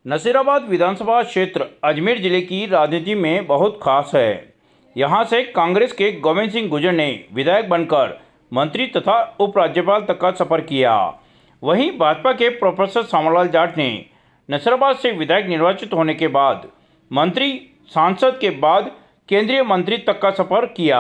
नसीराबाद विधानसभा क्षेत्र अजमेर जिले की राजनीति में बहुत खास है। यहां से कांग्रेस के गोविंद सिंह गुर्जर ने विधायक बनकर मंत्री तथा उपराज्यपाल तक का सफर किया। वहीं भाजपा के प्रोफेसर श्यामालाल जाट ने नसीराबाद से विधायक निर्वाचित होने के बाद मंत्री, सांसद के बाद केंद्रीय मंत्री तक का सफर किया।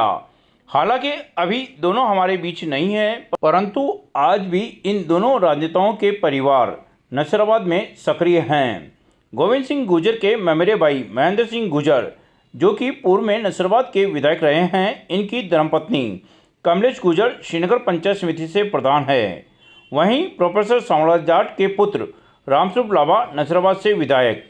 हालांकि अभी दोनों हमारे बीच नहीं है, परंतु आज भी इन दोनों राजनेताओं के परिवार नसीराबाद में सक्रिय हैं। गोविंद सिंह गुर्जर के मेमोरे भाई महेंद्र सिंह गुर्जर, जो कि पूर्व में नसीराबाद के विधायक रहे हैं, इनकी धर्मपत्नी कमलेश गुर्जर श्रीनगर पंचायत समिति से प्रधान है। वहीं प्रोफेसर श्यामालाल जाट के पुत्र रामस्वरूप लांबा नसीराबाद से विधायक।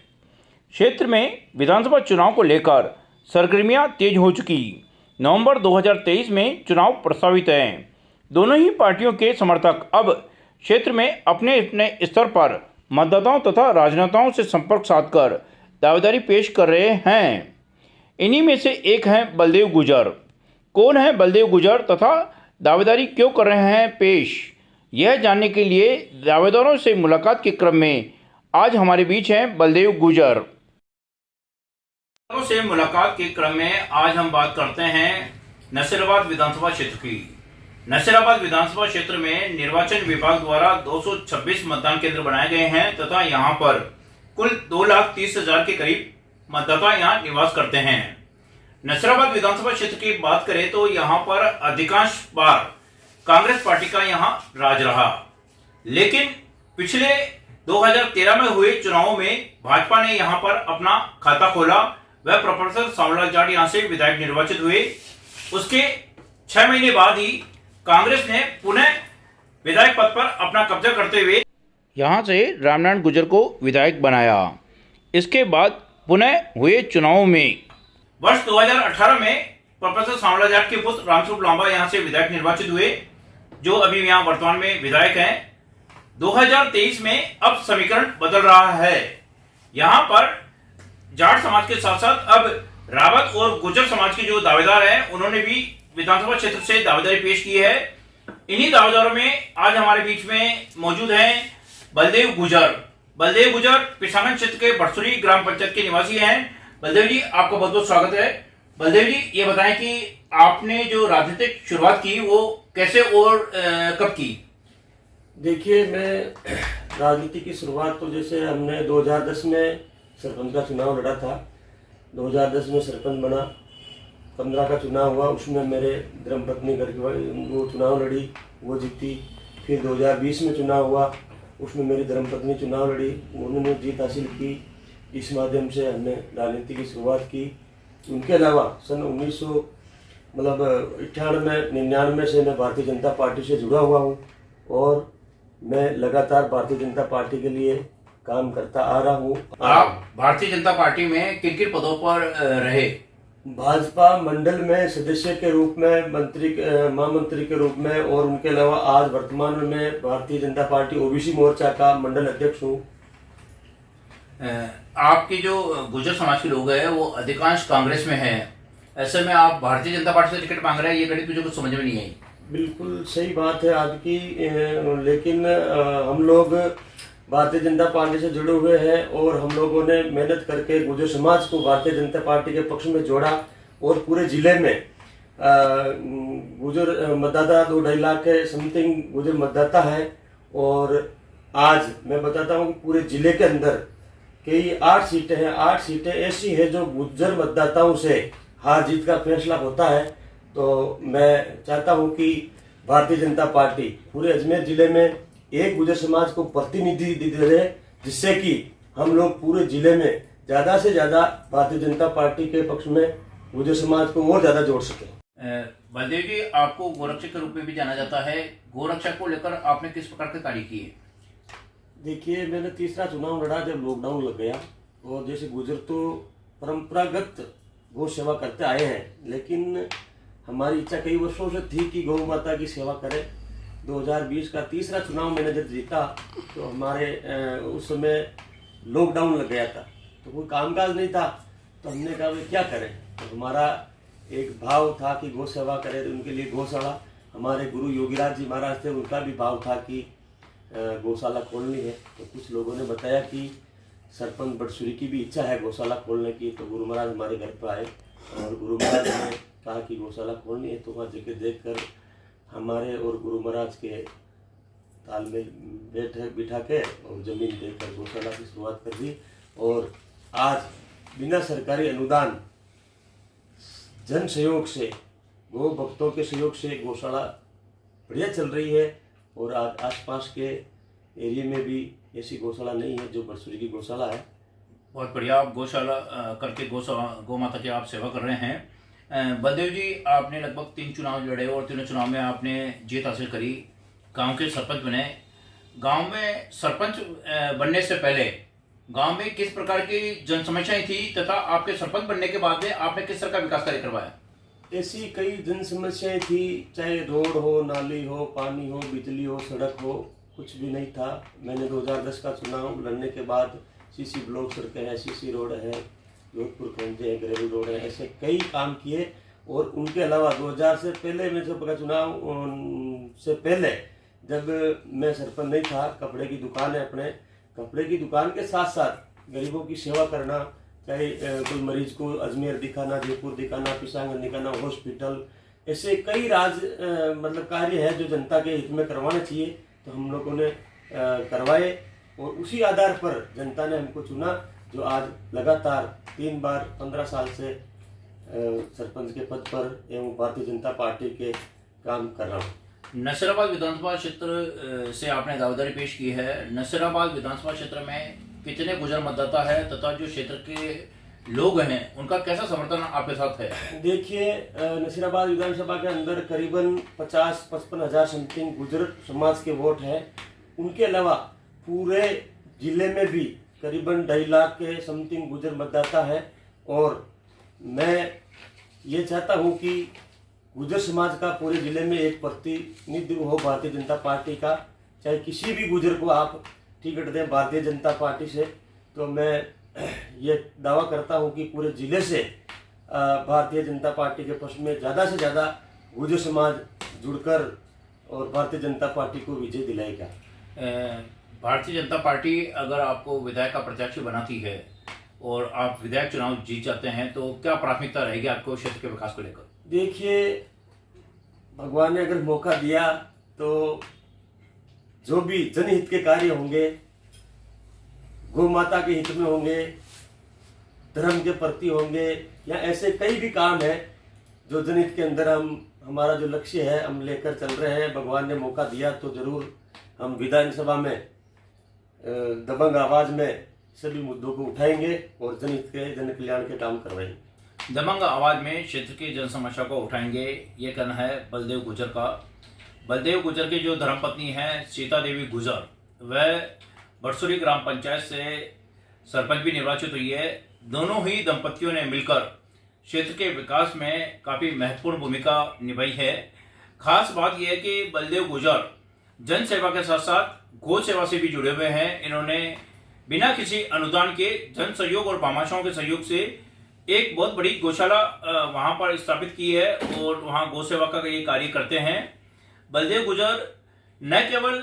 क्षेत्र में विधानसभा चुनाव को लेकर सरगर्मियां तेज हो चुकी। नवंबर 2023 में चुनाव प्रस्तावित हैं। दोनों ही पार्टियों के समर्थक अब क्षेत्र में अपने अपने स्तर पर मतदाताओं तथा राजनेताओं से संपर्क साधकर दावेदारी पेश कर रहे हैं। इन्हीं में से एक हैं बलदेव गुर्जर। कौन है बलदेव गुर्जर तथा दावेदारी क्यों कर रहे हैं पेश, यह जानने के लिए दावेदारों से मुलाकात के क्रम में आज हमारे बीच हैं बलदेव गुर्जर। से मुलाकात के क्रम में आज हम बात करते हैं नसीराबाद विधानसभा क्षेत्र की। नसीराबाद विधानसभा क्षेत्र में निर्वाचन विभाग द्वारा 226 मतदान केंद्र बनाए गए हैं तथा यहां पर कुल 2,30,000 के करीब मतदाता यहां निवास करते हैं। नसीराबाद विधानसभा क्षेत्र की बात करें तो यहां पर अधिकांश बार कांग्रेस पार्टी का यहां राज रहा, लेकिन पिछले 2013 में हुए चुनावों में भाजपा ने यहां पर अपना खाता खोला। वह प्रोफेसर श्यामालाल जाट यहां से विधायक निर्वाचित हुए। उसके 6 महीने बाद ही कांग्रेस ने पुनः विधायक पद पर अपना कब्जा करते हुए यहां से रामनारायण गुर्जर को विधायक बनाया। इसके बाद पुनः हुए चुनावों में वर्ष 2018 में प्रोफेसर श्यामालाल जाट के पुत्र रामस्वरूप लांबा यहां से विधायक निर्वाचित हुए, जो अभी यहां वर्तमान में विधायक हैं। 2023 में अब समीकरण बदल रहा है। यहां पर जाट समाज के साथ साथ अब रावत और गुर्जर समाज के जो दावेदार हैं, उन्होंने भी विधानसभा क्षेत्र से दावेदारी पेश की है। इन्हीं दावेदारों में आज हमारे बीच में मौजूद हैं बलदेव गुर्जर। बलदेव गुर्जर पिसांगन क्षेत्र के बरसुरी ग्राम पंचायत के निवासी हैं। बलदेव जी, आपका बहुत बहुत स्वागत है। बलदेव जी, ये बताएं कि आपने जो राजनीतिक शुरुआत की वो कैसे और कब की? देखिए, मैं राजनीति की शुरुआत तो जैसे हमने 2010 में सरपंच का चुनाव लड़ा था। 2010 में सरपंच बना, 15 का चुनाव हुआ, उसमें मेरे धर्मपत्नी करके वो चुनाव लड़ी, वो जीती। फिर 2020 में चुनाव हुआ, उसमें मेरी धर्मपत्नी चुनाव लड़ी, उन्होंने जीत हासिल की। इस माध्यम से हमने राजनीति की शुरुआत की। उनके अलावा सन 1999 से मैं भारतीय जनता पार्टी से जुड़ा हुआ हूँ और मैं लगातार भारतीय जनता पार्टी के लिए काम करता आ रहा हूँ। आप भारतीय जनता पार्टी में किन किन पदों पर रहे? भाजपा मंडल में सदस्य के रूप में, महामंत्री के रूप में, और उनके अलावा आज वर्तमान में मैं भारतीय जनता पार्टी ओबीसी मोर्चा का मंडल अध्यक्ष हूँ। आपके जो गुर्जर समाज के लोग हैं वो अधिकांश कांग्रेस में हैं, ऐसे में आप भारतीय जनता पार्टी से टिकट मांग रहे हैं, ये गणित मुझे कुछ समझ में नहीं आई। बिल्कुल सही बात है आपकी, लेकिन हम लोग भारतीय जनता पार्टी से जुड़े हुए हैं और हम लोगों ने मेहनत करके गुर्जर समाज को भारतीय जनता पार्टी के पक्ष में जोड़ा और पूरे जिले में गुर्जर मतदाता 2-2.5 लाख के समथिंग गुर्जर मतदाता है। और आज मैं बताता हूँ कि पूरे जिले के अंदर कई 8 सीटें हैं। 8 सीटें ऐसी है जो गुर्जर मतदाताओं से हार जीत का फैसला होता है। तो मैं चाहता हूँ कि भारतीय जनता पार्टी पूरे अजमेर जिले में एक गुर्जर समाज को प्रतिनिधि दे, जिससे कि हम लोग पूरे जिले में ज्यादा से ज्यादा भारतीय जनता पार्टी के पक्ष में गुर्जर समाज को और ज्यादा जोड़ सके। बलदेव जी, आपको गोरक्षक के रूप में भी जाना जाता है। गोरक्षक को लेकर आपने किस प्रकार के कार्य किए? देखिए, मैंने तीसरा चुनाव लड़ा जब लॉकडाउन लग गया, और जैसे गुर्जर तो परंपरागत गौ सेवा करते आए हैं, लेकिन हमारी इच्छा कई वर्षों से थी कि गौ माता की सेवा करें। 2020 का तीसरा चुनाव मैंने जब जीता तो हमारे उस समय लॉकडाउन लग गया था, तो कोई कामकाज नहीं था। तो हमने कहा भाई क्या करें, तो हमारा एक भाव था कि गौ सेवा करें, तो उनके लिए गौशाला, हमारे गुरु योगीराज जी महाराज थे, उनका भी भाव था कि गौशाला खोलनी है। तो कुछ लोगों ने बताया कि सरपंच बटसुरी की भी इच्छा है गौशाला खोलने की, तो गुरु महाराज हमारे घर पर आए और गुरु महाराज ने कहा कि गौशाला खोलनी है। तो वहाँ जगह देखकर हमारे और गुरु महाराज के तालमेल बिठा के और जमीन देकर गौशाला की शुरुआत कर दी। और आज बिना सरकारी अनुदान, जन सहयोग से, गौ भक्तों के सहयोग से गौशाला बढ़िया चल रही है। और आज आसपास के एरिया में भी ऐसी गौशाला नहीं है जो बरसुरी की गौशाला है। बहुत बढ़िया, आप गौशाला करके गौ माता की आप सेवा कर रहे हैं। बलदेव जी, आपने लगभग 3 चुनाव लड़े और तीनों चुनाव में आपने जीत हासिल करी, गांव के सरपंच बने। गांव में सरपंच बनने से पहले गांव में किस प्रकार की जन समस्याएं थी तथा आपके सरपंच बनने के बाद में आपने किस तरह का विकास कार्य करवाया? ऐसी कई जन समस्याएं थी, चाहे रोड हो, नाली हो, पानी हो, बिजली हो, सड़क हो, कुछ भी नहीं था। मैंने 2010 का चुनाव लड़ने के बाद सीसी ब्लॉक सड़कें हैं, सीसी रोड है, जोधपुर खंडे है, ग्रेवल रोड है, ऐसे कई काम किए। और उनके अलावा 2000 से पहले में जब चुनाव से पहले जब मैं सरपंच नहीं था, कपड़े की दुकान है, अपने कपड़े की दुकान के साथ साथ गरीबों की सेवा करना, चाहे कोई मरीज को अजमेर दिखाना, जयपुर दिखाना, पिशांगन दिखाना, हॉस्पिटल, ऐसे कई मतलब कार्य है जो जनता के हित में करवाना चाहिए, तो हम लोगों ने करवाए। और उसी आधार पर जनता ने हमको चुना, जो आज लगातार 3 बार 15 साल से सरपंच के पद पर एवं भारतीय जनता पार्टी के काम कर रहा हूँ। नसीराबाद विधानसभा क्षेत्र से आपने दावेदारी पेश की है। नसीराबाद विधानसभा क्षेत्र में कितने गुजर मतदाता है तथा जो क्षेत्र के लोग हैं उनका कैसा समर्थन आपके साथ है? देखिए, नसीराबाद विधानसभा के अंदर करीबन 50-55 हजार समथिंग गुजर समाज के वोट है। उनके अलावा पूरे जिले में भी करीबन 2.5 लाख के समथिंग गुजर मतदाता है। और मैं ये चाहता हूँ कि गुजर समाज का पूरे जिले में एक प्रतिनिधित्व हो भारतीय जनता पार्टी का। चाहे किसी भी गुजर को आप टिकट दें भारतीय जनता पार्टी से, तो मैं ये दावा करता हूं कि पूरे जिले से भारतीय जनता पार्टी के पक्ष में ज़्यादा से ज़्यादा गुजर समाज जुड़कर और भारतीय जनता पार्टी को विजय दिलाएगा। भारतीय जनता पार्टी अगर आपको विधायक का प्रत्याशी बनाती है और आप विधायक चुनाव जीत जाते हैं, तो क्या प्राथमिकता रहेगी आपको क्षेत्र के विकास को लेकर? देखिए, भगवान ने अगर मौका दिया तो जो भी जनहित के कार्य होंगे, गौ माता के हित में होंगे, धर्म के प्रति होंगे, या ऐसे कई भी काम है जो जनहित के अंदर हमारा जो लक्ष्य है हम लेकर चल रहे हैं। भगवान ने मौका दिया तो जरूर हम विधानसभा में दबंग आवाज में सभी मुद्दों को उठाएंगे और जनहित के, जन कल्याण के काम करवाएंगे। दबंग आवाज में क्षेत्र की जन समस्या को उठाएंगे, ये कहना है बलदेव गुजर का। बलदेव गुजर की जो धर्मपत्नी है सीता देवी गुजर, वह बरसुरी ग्राम पंचायत से सरपंच भी निर्वाचित हुई है। दोनों ही दंपतियों ने मिलकर क्षेत्र के विकास में काफ़ी महत्वपूर्ण भूमिका निभाई है। खास बात यह है कि बलदेव गुजर जन सेवा के साथ साथ गौ सेवा से भी जुड़े हुए हैं। इन्होंने बिना किसी अनुदान के जन सहयोग और भामाशाहों के सहयोग से एक बहुत बड़ी गौशाला वहां पर स्थापित की है और वहां गौ सेवा का ये कार्य करते हैं। बलदेव गुजर न केवल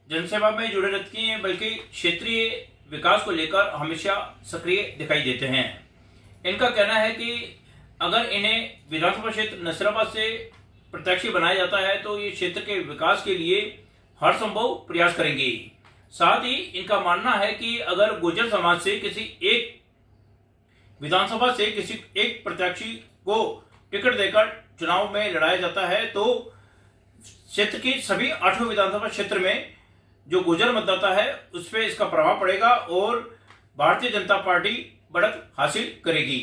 जनसेवा में जुड़े रहती हैं बल्कि क्षेत्रीय विकास को लेकर हमेशा सक्रिय दिखाई देते हैं। इनका कहना है कि अगर इन्हें विधानसभा क्षेत्र नसीराबाद से प्रत्याशी बनाया जाता है तो ये क्षेत्र के विकास के लिए हर संभव प्रयास करेंगे। साथ ही इनका मानना है कि अगर गुर्जर समाज से किसी एक विधानसभा से किसी एक प्रत्याशी को टिकट देकर चुनाव में लड़ाया जाता है तो क्षेत्र की सभी 8 विधानसभा क्षेत्र में जो गुर्जर मतदाता है उस पर इसका प्रभाव पड़ेगा और भारतीय जनता पार्टी बढ़त हासिल करेगी।